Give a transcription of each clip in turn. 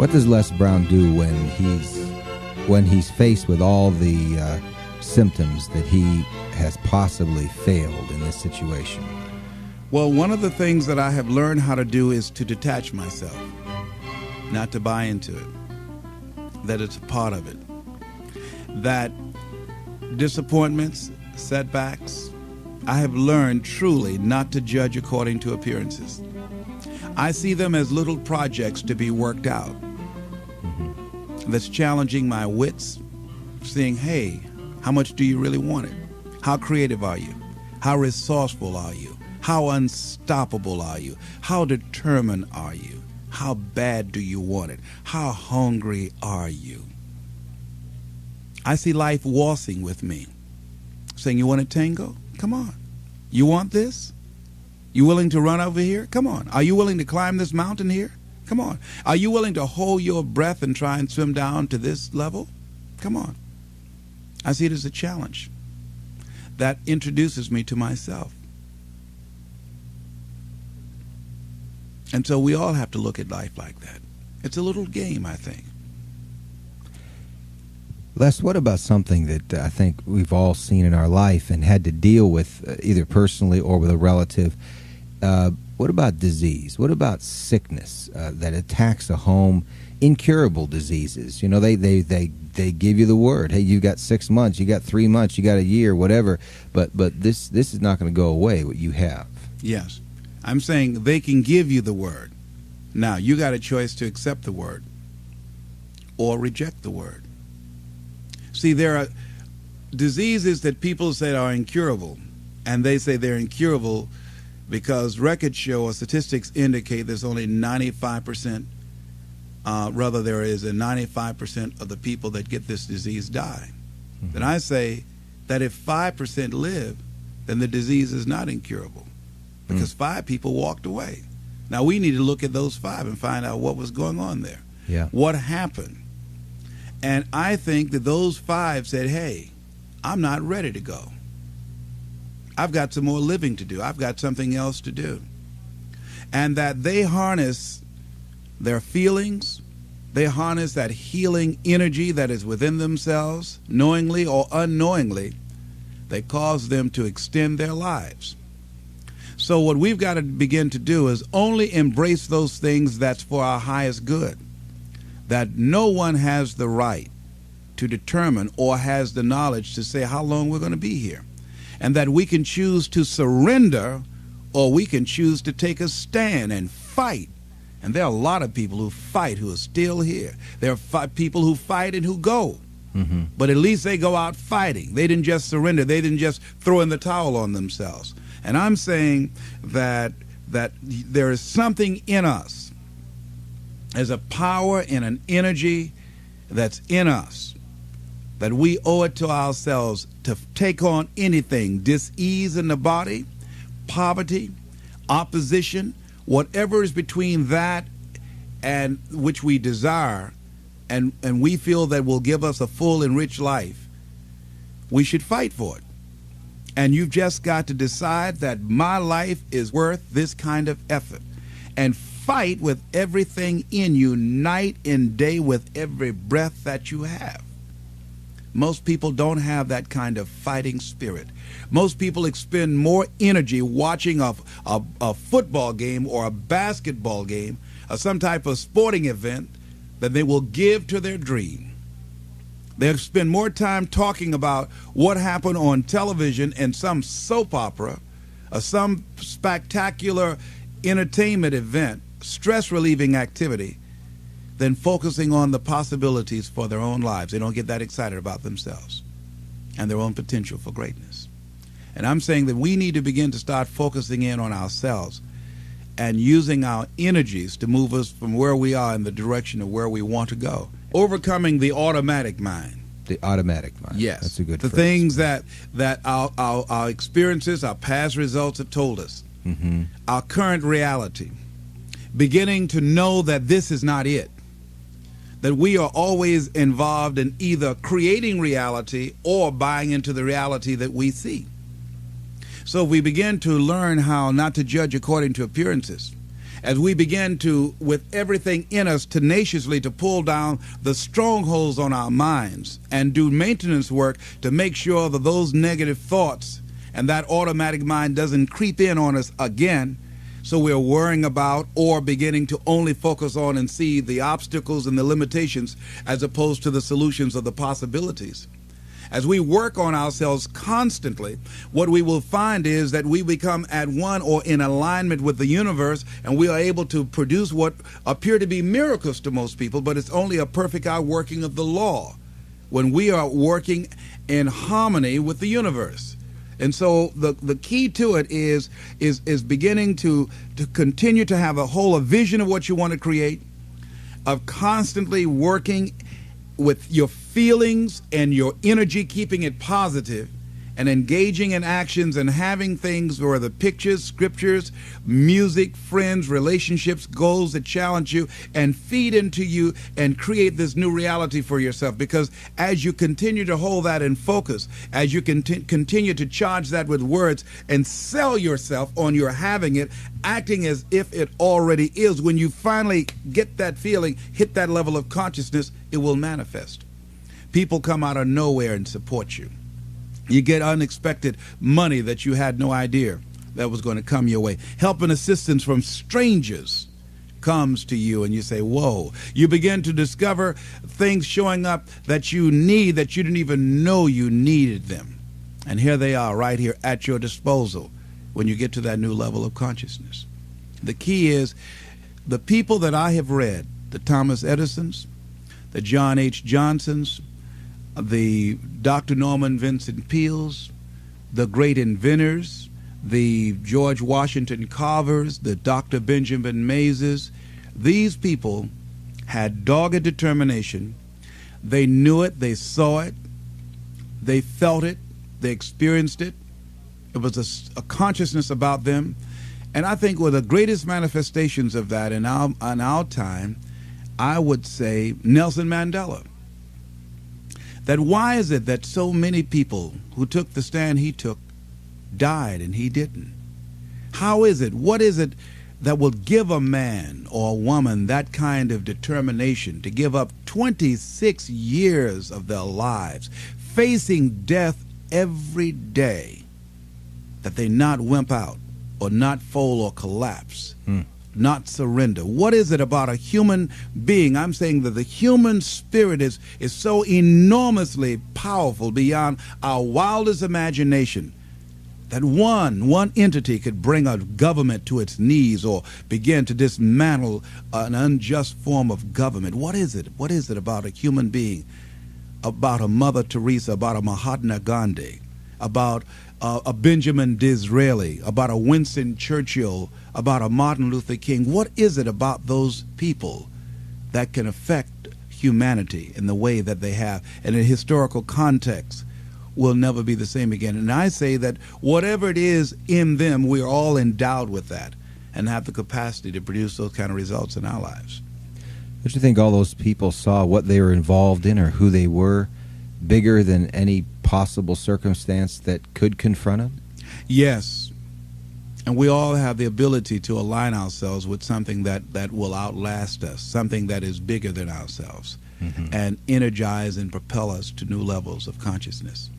What does Les Brown do when he's faced with all the symptoms that he has possibly failed in this situation? Well, one of the things that I have learned how to do is to detach myself, not to buy into it, that it's a part of it, that disappointments, setbacks, I have learned truly not to judge according to appearances. I see them as little projects to be worked out. That's challenging my wits, saying, hey, how much do you really want it? How creative are you? How resourceful are you? How unstoppable are you? How determined are you? How bad do you want it? How hungry are you? I see life waltzing with me, saying, you want a tango? Come on. You want this? You willing to run over here? Come on. Are you willing to climb this mountain here? Come on. Are you willing to hold your breath and try and swim down to this level? Come on. I see it as a challenge that introduces me to myself. And so we all have to look at life like that. It's a little game, I think. Les, what about something that I think we've all seen in our life and had to deal with either personally or with a relative? What about disease? What about sickness that attacks a home? Incurable diseases. You know, they give you the word. Hey, you got 6 months, you got 3 months, you got a year, whatever. But this is not going to go away, what you have. Yes. I'm saying they can give you the word. Now, you got a choice to accept the word or reject the word. See, there are diseases that people say are incurable, and they say they're incurable because records show or statistics indicate there's only 95%, there is a 95% of the people that get this disease die. Mm-hmm. Then I say that if 5% live, then the disease is not incurable because 5 people walked away. Now, we need to look at those 5 and find out what was going on there. Yeah. What happened? And I think that those 5 said, hey, I'm not ready to go. I've got some more living to do. I've got something else to do. And that they harness their feelings. They harness that healing energy that is within themselves, knowingly or unknowingly, that cause them to extend their lives. So what we've got to begin to do is only embrace those things that's for our highest good. That no one has the right to determine or has the knowledge to say how long we're going to be here. And that we can choose to surrender or we can choose to take a stand and fight. And there are a lot of people who fight who are still here. There are people who fight and who go. Mm-hmm. But at least they go out fighting. They didn't just surrender. They didn't just throw in the towel on themselves. And I'm saying that there is something in us. There's a power and an energy that's in us that we owe it to ourselves to take on anything, dis-ease in the body, poverty, opposition, whatever is between that and which we desire and we feel that will give us a full and rich life. We should fight for it. And you've just got to decide that my life is worth this kind of effort. And fight with everything in you, night and day, with every breath that you have. Most people don't have that kind of fighting spirit. Most people expend more energy watching a football game or a basketball game or some type of sporting event than they will give to their dream. They'll spend more time talking about what happened on television in some soap opera or some spectacular entertainment event, stress-relieving activity, than focusing on the possibilities for their own lives. They don't get that excited about themselves and their own potential for greatness. And I'm saying that we need to begin to start focusing in on ourselves and using our energies to move us from where we are in the direction of where we want to go. Overcoming the automatic mind. The automatic mind. Yes. That's a good The phrase. things that our experiences, our past results have told us. Mm-hmm. Our current reality. Beginning to know that this is not it. That we are always involved in either creating reality or buying into the reality that we see. So if we begin to learn how not to judge according to appearances as we begin to, with everything in us, tenaciously to pull down the strongholds on our minds and do maintenance work to make sure that those negative thoughts and that automatic mind doesn't creep in on us again, so we're worrying about or beginning to only focus on and see the obstacles and the limitations as opposed to the solutions or the possibilities. As we work on ourselves constantly, what we will find is that we become at one or in alignment with the universe, and we are able to produce what appear to be miracles to most people, but it's only a perfect outworking of the law when we are working in harmony with the universe. And so the key to it is beginning to continue to have a vision of what you want to create, of constantly working with your feelings and your energy, keeping it positive, and engaging in actions and having things where the pictures, scriptures, music, friends, relationships, goals that challenge you and feed into you and create this new reality for yourself. Because as you continue to hold that in focus, as you continue to charge that with words and sell yourself on your having it, acting as if it already is, when you finally get that feeling, hit that level of consciousness, it will manifest. People come out of nowhere and support you. You get unexpected money that you had no idea that was going to come your way. Help and assistance from strangers comes to you, and you say, whoa. You begin to discover things showing up that you need that you didn't even know you needed them. And here they are right here at your disposal when you get to that new level of consciousness. The key is the people that I have read, the Thomas Edisons, the John H. Johnsons, the Dr. Norman Vincent Peales, the great inventors, the George Washington Carvers, the Dr. Benjamin Mazes. These people had dogged determination. They knew it, they saw it, they felt it, they experienced it. It was a consciousness about them. And I think one of the greatest manifestations of that in our time, I would say Nelson Mandela. That why is it that so many people who took the stand he took died and he didn't? How is it? What is it that will give a man or a woman that kind of determination to give up 26 years of their lives, facing death every day, that they not wimp out or not fold or collapse? Not surrender. What is it about a human being? I'm saying that the human spirit is so enormously powerful beyond our wildest imagination that one entity could bring a government to its knees or begin to dismantle an unjust form of government. What is it? What is it about a human being, about a Mother Teresa, about a Mahatma Gandhi, about a Benjamin Disraeli, about a Winston Churchill, about a Martin Luther King? What is it about those people that can affect humanity in the way that they have, and in historical context will never be the same again? And I say that whatever it is in them, we're all endowed with that and have the capacity to produce those kind of results in our lives. Don't you think all those people saw what they were involved in or who they were bigger than any possible circumstance that could confront them? Yes. And we all have the ability to align ourselves with something that will outlast us, something that is bigger than ourselves, and energize and propel us to new levels of consciousness.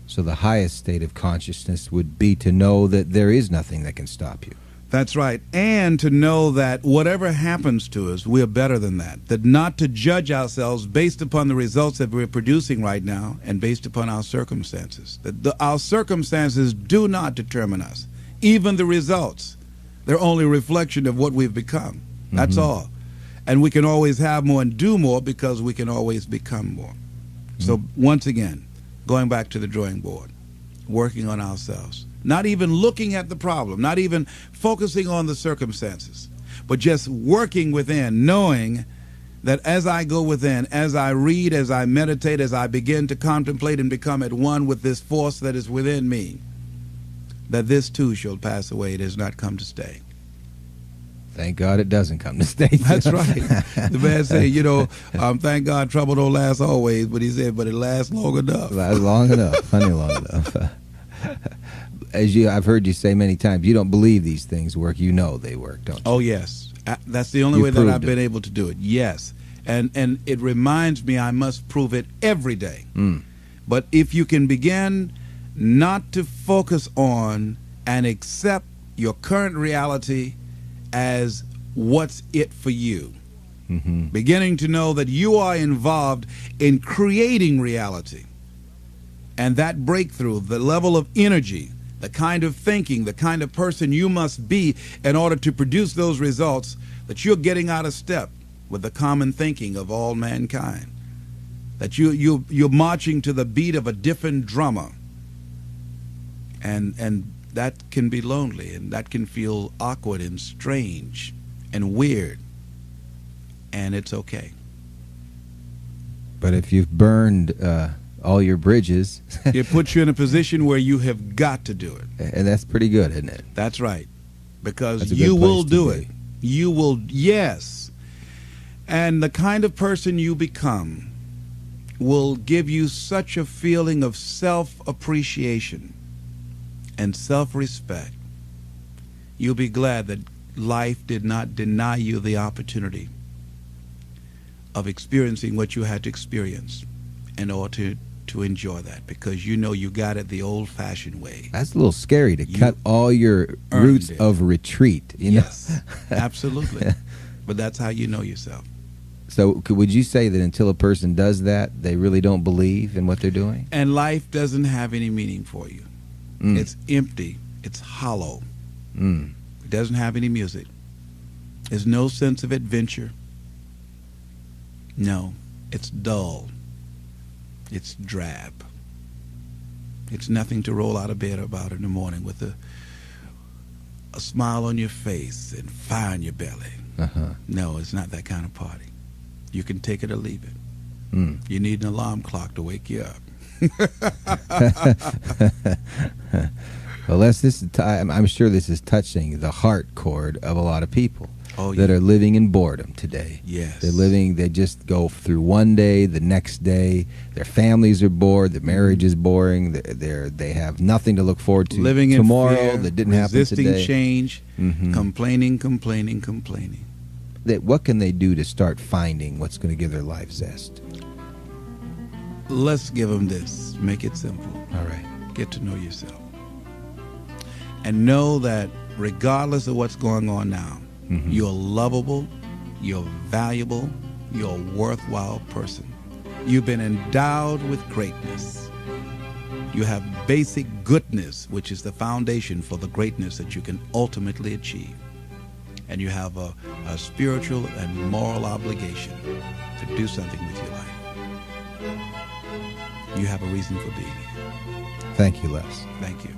So the highest state of consciousness would be to know that there is nothing that can stop you. That's right. And to know that whatever happens to us, we are better than that. That not to judge ourselves based upon the results that we're producing right now and based upon our circumstances. That our circumstances do not determine us. Even the results, they're only a reflection of what we've become. That's all. And we can always have more and do more because we can always become more. So once again, going back to the drawing board, working on ourselves. Not even looking at the problem, not even focusing on the circumstances, but just working within, knowing that as I go within, as I read, as I meditate, as I begin to contemplate and become at one with this force that is within me, that this too shall pass away. It has not come to stay. Thank God it doesn't come to stay. That's right. The man say, thank God trouble don't last always, but he said, but it lasts long enough. Lasts long enough, plenty long enough. I've heard you say many times, you don't believe these things work. You know they work, don't you? Oh, yes. That's the only You way that proved I've been able to do it. Yes. And it reminds me I must prove it every day. But if you can begin not to focus on and accept your current reality as what's it for you, beginning to know that you are involved in creating reality, and that breakthrough, the level of energy, the kind of thinking, the kind of person you must be in order to produce those results, that you're getting out of step with the common thinking of all mankind, that you're marching to the beat of a different drummer, and that can be lonely, and that can feel awkward and strange and weird, and it's okay. But if you've burned all your bridges, It puts you in a position where you have got to do it. and that's pretty good, isn't it? That's right. Because That's a you good will place to do be. it. You will, yes. And the kind of person you become will give you such a feeling of self-appreciation and self-respect. You'll be glad that life did not deny you the opportunity of experiencing what you had to experience in order to enjoy that, because you know you got it the old-fashioned way. That's a little scary to You cut all your earned roots it. of retreat. You know? Yes, absolutely. But that's how you know yourself. So would you say that until a person does that, they really don't believe in what they're doing? And life doesn't have any meaning for you. It's empty. It's hollow. It doesn't have any music. There's no sense of adventure. No, it's dull. It's drab. It's nothing to roll out of bed about in the morning with a smile on your face and fire in your belly. No, it's not that kind of party. You can take it or leave it. You need an alarm clock to wake you up. Well, Les, I'm sure this is touching the heart chord of a lot of people that yeah. are living in boredom today. Yes. They just go through one day, the next day, their families are bored, the marriage is boring, they have nothing to look forward to Living in tomorrow fear, that didn't happen resisting today. change, Mhm. complaining. What can they do to start finding what's going to give their life zest? Let's give them this. Make it simple. All right. Get to know yourself. And know that regardless of what's going on now, you're lovable, you're valuable, you're a worthwhile person. You've been endowed with greatness. You have basic goodness, which is the foundation for the greatness that you can ultimately achieve. And you have a spiritual and moral obligation to do something with your life. You have a reason for being here. Thank you, Les. Thank you.